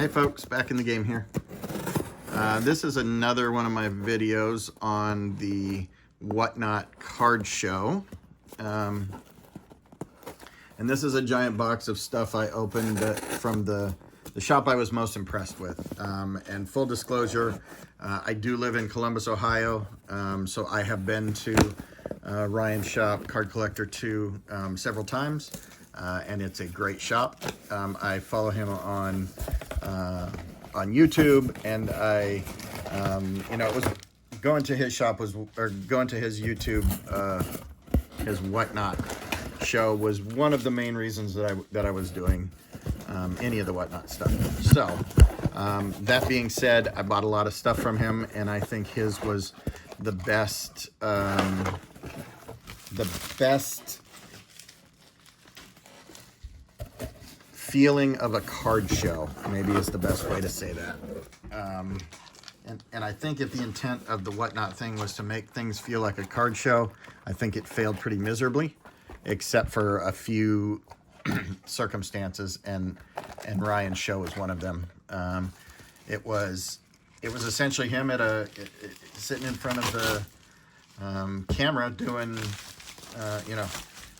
Hey folks, back in the game here. This is another one of my videos on the Whatnot card show. And this is a giant box of stuff I opened from the shop I was most impressed with. And full disclosure, I do live in Columbus, Ohio, so I have been to Ryan's shop, Cardcollector2, several times. And it's a great shop. I follow him on YouTube, and I, it was going to his shop or going to his YouTube, his Whatnot show was one of the main reasons that I was doing any of the Whatnot stuff. So that being said, I bought a lot of stuff from him, and I think his was the best. Feeling of a card show, maybe is the best way to say that. And I think if the intent of the Whatnot thing was to make things feel like a card show, I think it failed pretty miserably, except for a few circumstances, and Ryan's show was one of them. It was essentially him at sitting in front of the camera doing,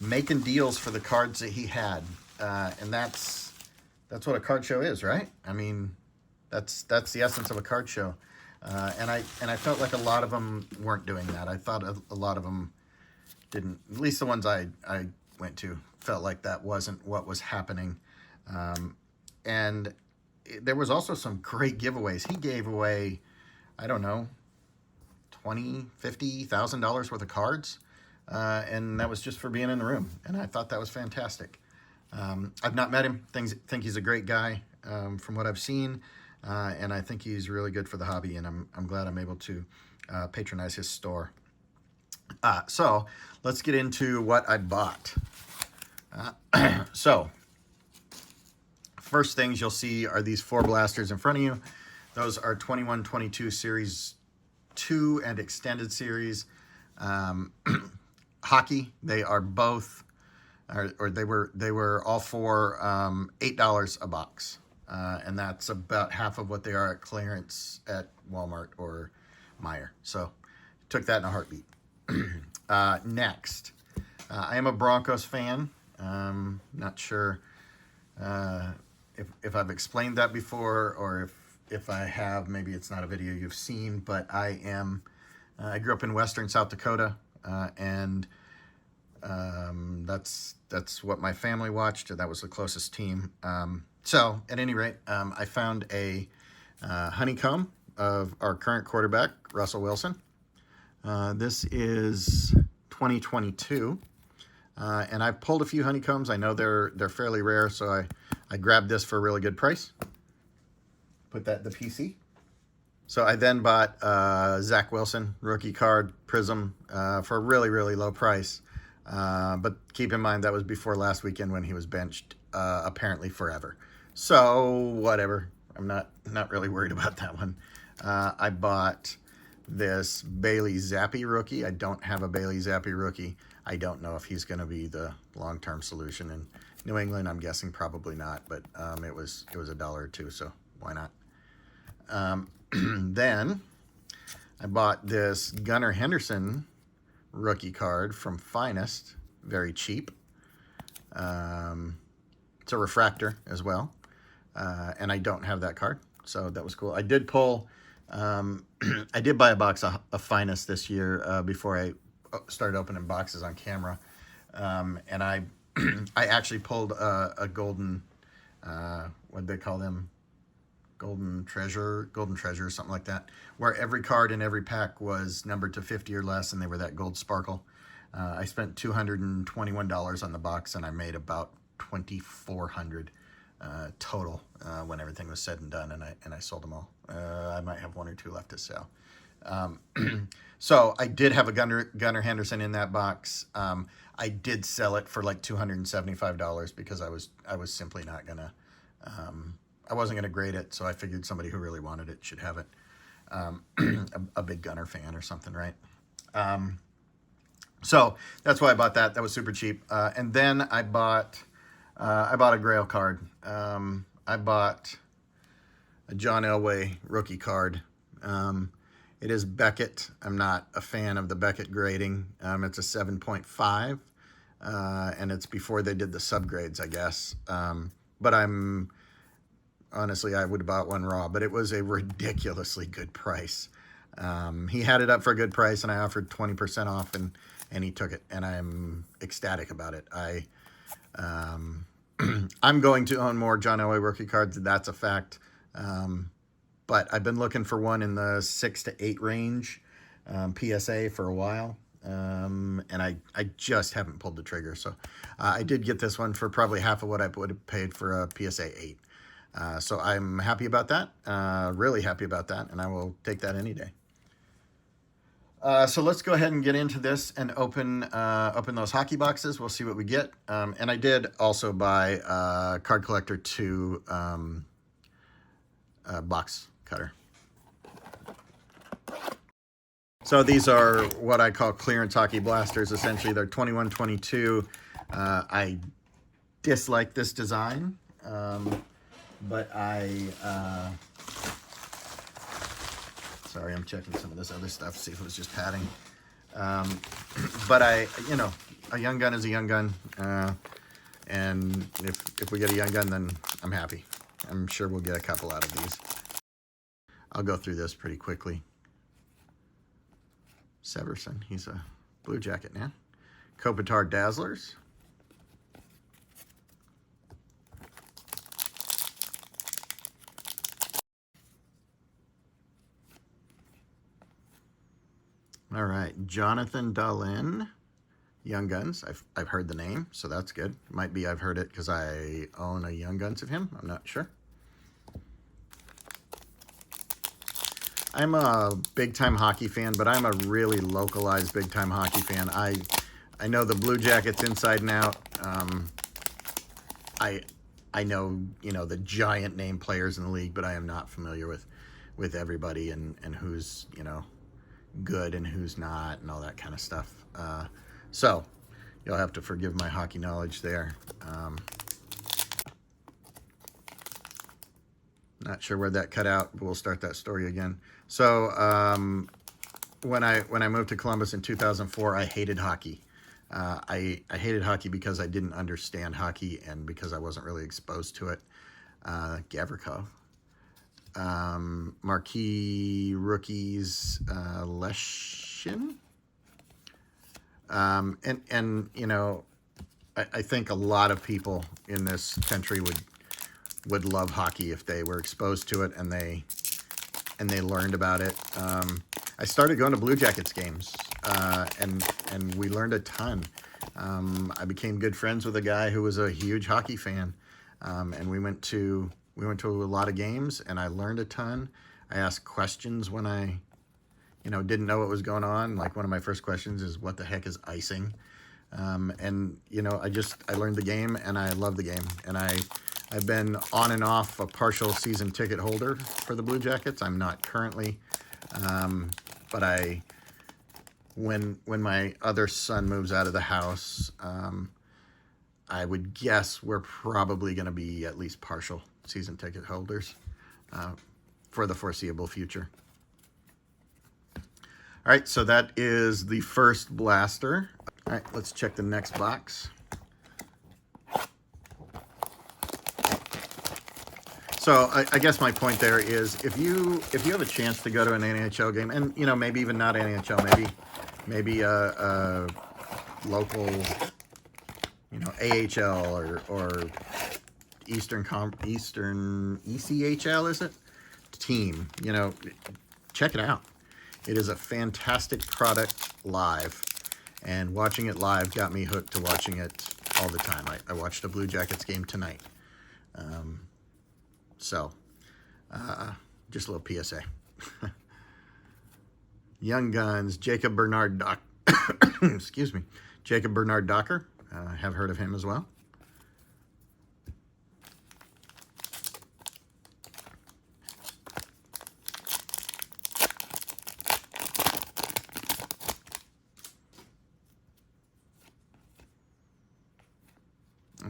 making deals for the cards that he had. And that's what a card show is, right? I mean, that's the essence of a card show. And I felt like a lot of them weren't doing that. I thought a lot of them didn't, at least the ones I went to, felt like that wasn't what was happening. And there was also some great giveaways. He gave away, I don't know, $20,000, $50,000 worth of cards. And that was just for being in the room. And I thought that was fantastic. I've not met him. Think he's a great guy from what I've seen, and I think he's really good for the hobby, and I'm glad I'm able to patronize his store. So let's get into what I bought. So first things you'll see are these 4 blasters in front of you. Those are 21-22 Series 2 and Extended Series hockey. They are both. Or they were all for $8 a box, and that's about half of what they are at clearance at Walmart or Meijer. So took that in a heartbeat. Next, I am a Broncos fan. Not sure if I've explained that before, or if I have, maybe it's not a video you've seen, but I grew up in western South Dakota, and that's what my family watched. That was the closest team. So at any rate, I found a honeycomb of our current quarterback, Russell Wilson. This is 2022. And I've pulled a few honeycombs. I know they're fairly rare, so I grabbed this for a really good price. Put that in the PC. So I then bought Zach Wilson rookie card Prism for a really, really low price. But keep in mind that was before last weekend when he was benched, apparently forever. So whatever, I'm not really worried about that one. I bought this Bailey Zappi rookie. I don't have a Bailey Zappi rookie. I don't know if he's going to be the long-term solution in New England. I'm guessing probably not, but it was $1 or $2, so why not? Then I bought this Gunnar Henderson rookie card from Finest, very cheap. It's a refractor as well, and I don't have that card, so that was cool. I did pull, I did buy a box of Finest this year before I started opening boxes on camera, and I actually pulled a golden, what do they call them? Golden treasure, something like that, where every card in every pack was numbered to 50 or less, and they were that gold sparkle. I spent $221 on the box, and I made about $2,400 total when everything was said and done, and I sold them all. I might have 1 or 2 left to sell. So I did have a Gunnar Henderson in that box. I did sell it for like $275 because I was simply not gonna. I wasn't going to grade it, so I figured somebody who really wanted it should have it. A big Gunner fan or something, right? So that's why I bought that. That was super cheap. And then I bought a Grail card. I bought a John Elway rookie card. It is Beckett. I'm not a fan of the Beckett grading. It's a 7.5, and it's before they did the subgrades, I guess. But honestly, I would have bought one raw, but it was a ridiculously good price. He had it up for a good price, and I offered 20% off, and he took it, and I'm ecstatic about it. I'm going to own more John Elway rookie cards. That's a fact. But I've been looking for one in the 6 to 8 range, PSA for a while. And I just haven't pulled the trigger. So I did get this one for probably half of what I would have paid for a PSA 8. So I'm happy about that, really happy about that, and I will take that any day. So let's go ahead and get into this and open those hockey boxes. We'll see what we get. And I did also buy Cardcollector2 box cutter. So these are what I call clearance hockey blasters. Essentially, they're 21-22. I dislike this design, but sorry, I'm checking some of this other stuff, see if it was just padding. But a young gun is a young gun. And if we get a young gun, then I'm happy. I'm sure we'll get a couple out of these. I'll go through this pretty quickly. Severson, he's a Blue Jacket now. Kopitar Dazzlers. All right, Jonathan Dahlin, Young Guns. I've heard the name, so that's good. Might be I've heard it because I own a Young Guns of him. I'm not sure. I'm a big-time hockey fan, but I'm a really localized big-time hockey fan. I know the Blue Jackets inside and out. I know, the giant name players in the league, but I am not familiar with everybody and who's, good and who's not and all that kind of stuff. So you'll have to forgive my hockey knowledge there. Not sure where that cut out, but we'll start that story again. So when I moved to Columbus in 2004, I hated hockey. I hated hockey because I didn't understand hockey and because I wasn't really exposed to it. Gavrikov. Marquee rookies, Leshin. I think a lot of people in this country would love hockey if they were exposed to it and they learned about it. I started going to Blue Jackets games, and we learned a ton. I became good friends with a guy who was a huge hockey fan, and we went to a lot of games, and I learned a ton. I asked questions when I, didn't know what was going on. Like one of my first questions is, what the heck is icing? I learned the game, and I love the game. And I've been on and off a partial season ticket holder for the Blue Jackets. I'm not currently, but when my other son moves out of the house, I would guess we're probably going to be at least partial season ticket holders for the foreseeable future. All right, so that is the first blaster. All right, let's check the next box. So I guess my point there is if you have a chance to go to an NHL game, and maybe even not NHL, maybe a local AHL or Eastern ECHL, is it? Team, check it out. It is a fantastic product live, and watching it live got me hooked to watching it all the time. I watched a Blue Jackets game tonight. Just a little PSA. Young Guns, Jacob Bernard excuse me, Jacob Bernard Docker. Have heard of him as well.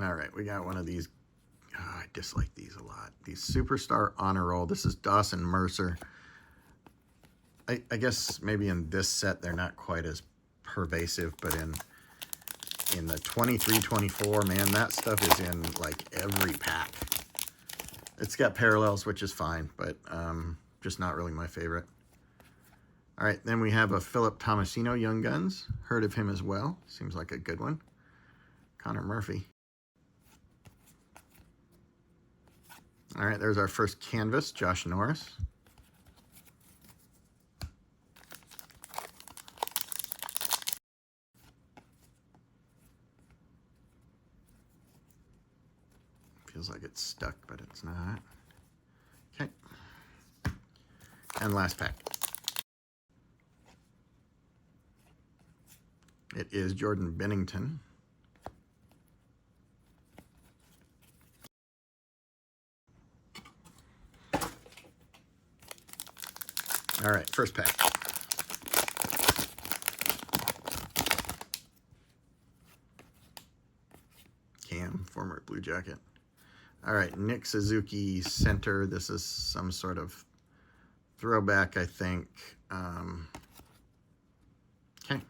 All right, we got one of these Oh, I dislike these a lot. These Superstar Honor Roll. This is Dawson Mercer. I guess maybe in this set they're not quite as pervasive, but in the 23, 24, man, that stuff is in like every pack. It's got parallels, which is fine, but just not really my favorite. All right, then we have a Philip Tomasino Young Guns. Heard of him as well. Seems like a good one. Connor Murphy. All right, there's our first canvas, Josh Norris. Feels like it's stuck, but it's not. Okay. And last pack. It is Jordan Bennington. All right, first pack. Cam, former Blue Jacket. All right, Nick Suzuki center. This is some sort of throwback, I think. Okay.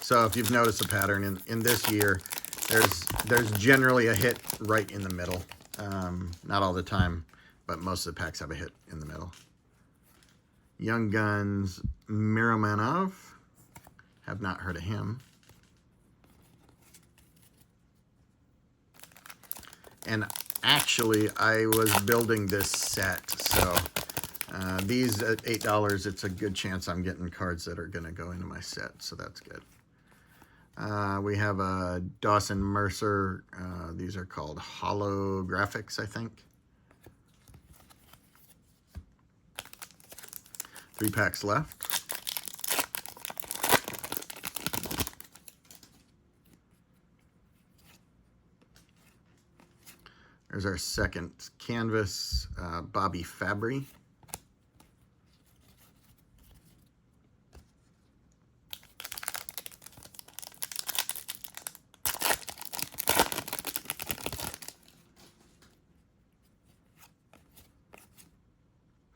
So if you've noticed a pattern in this year, there's generally a hit right in the middle. Not all the time, but most of the packs have a hit in the middle. Young Guns, Miromanov. Have not heard of him. And actually, I was building this set, so these at $8, it's a good chance I'm getting cards that are going to go into my set, so that's good. We have a Dawson Mercer. These are called holographics, I think. 3 packs left. There's our second canvas, Bobby Fabry.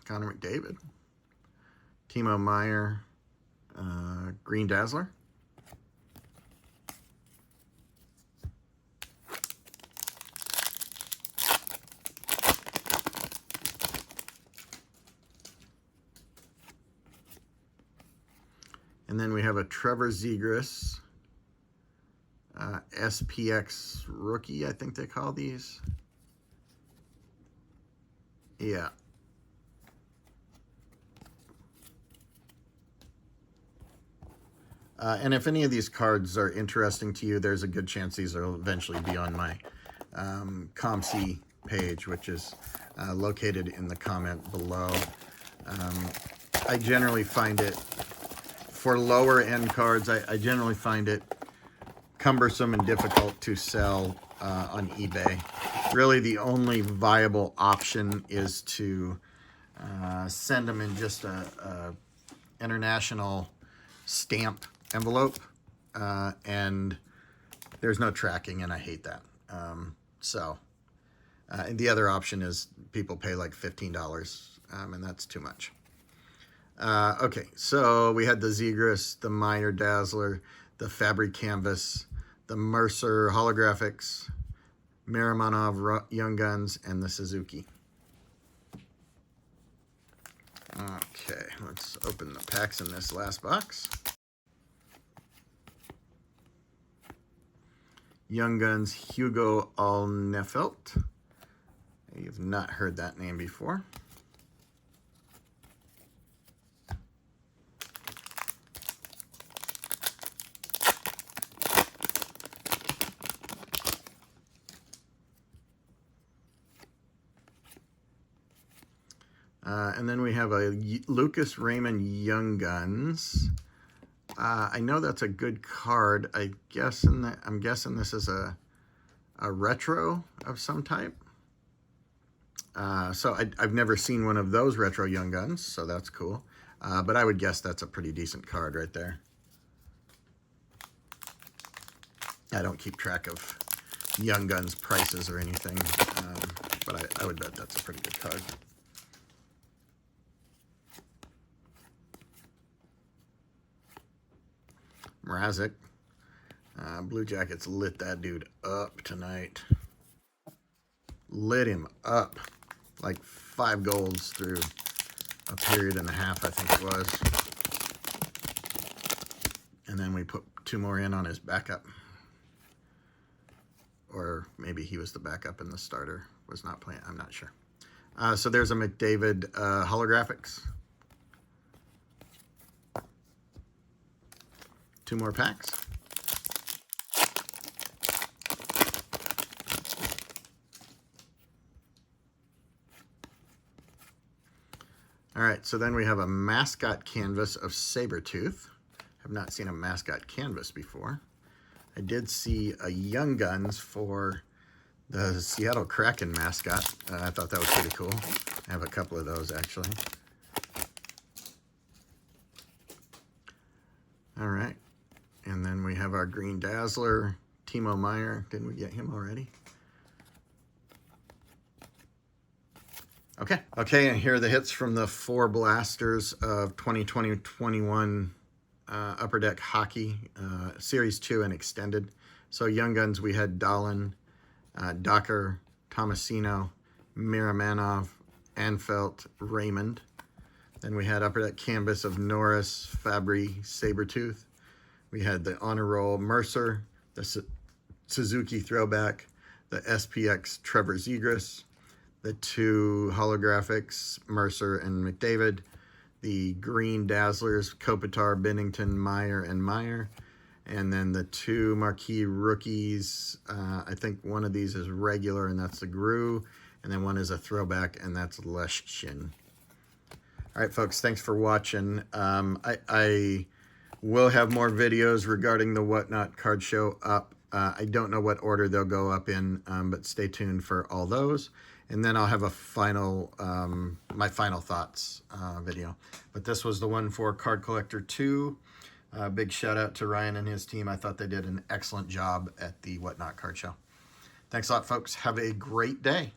Connor McDavid. Timo Meyer, Green Dazzler. And then we have a Trevor Zegras, SPX rookie, I think they call these. Yeah. And if any of these cards are interesting to you, there's a good chance these will eventually be on my ComC page, which is located in the comment below. I generally find it, for lower end cards, I generally find it cumbersome and difficult to sell on eBay. Really, the only viable option is to send them in just a international stamp envelope, and there's no tracking, and I hate that. And the other option is people pay like $15, and that's too much. Okay, so we had the Zegras, the Meyer Dazzler, the Fabry Canvas, the Mercer Holographics, Miromanov Young Guns, and the Suzuki. Okay, let's open the packs in this last box. Young Guns, Hugo Alnefelt. You've not heard that name before. And then we have a Lucas Raymond Young Guns. I know that's a good card. I'm guessing this is a retro of some type. So I've never seen one of those retro Young Guns, so that's cool. But I would guess that's a pretty decent card right there. I don't keep track of Young Guns prices or anything, but I would bet that's a pretty good card. Mrazek. Blue Jackets lit that dude up tonight. Lit him up. Like 5 goals through a period and a half, I think it was. And then we put 2 more in on his backup. Or maybe he was the backup and the starter was not playing. I'm not sure. So there's a McDavid holographics. 2 more packs. All right, so then we have a mascot canvas of Sabretooth. Have not seen a mascot canvas before. I did see a Young Guns for the Seattle Kraken mascot. I thought that was pretty cool. I have a couple of those, actually. All right. And then we have our Green Dazzler, Timo Meier. Didn't we get him already? Okay, and here are the hits from the 4 blasters of 2020-21 Upper Deck Hockey, Series 2 and Extended. So Young Guns, we had Dahlin, Docker, Tomasino, Miramanov, Anfelt, Raymond. Then we had Upper Deck Canvas of Norris, Fabry, Sabretooth. We had the Honor Roll Mercer, the Suzuki Throwback, the SPX Trevor Zegras, the 2 holographics, Mercer and McDavid, the Green Dazzlers, Kopitar, Bennington, Meyer, and Meyer, and then the 2 marquee rookies. I think one of these is regular, and that's the Gru, and then one is a throwback, and that's Leshchin. All right, folks, thanks for watching. I will have more videos regarding the Whatnot card show up. I don't know what order they'll go up in, but stay tuned for all those. And then I'll have a final, my final thoughts video. But this was the one for Cardcollector2. Big shout out to Ryan and his team. I thought they did an excellent job at the Whatnot card show. Thanks a lot, folks. Have a great day.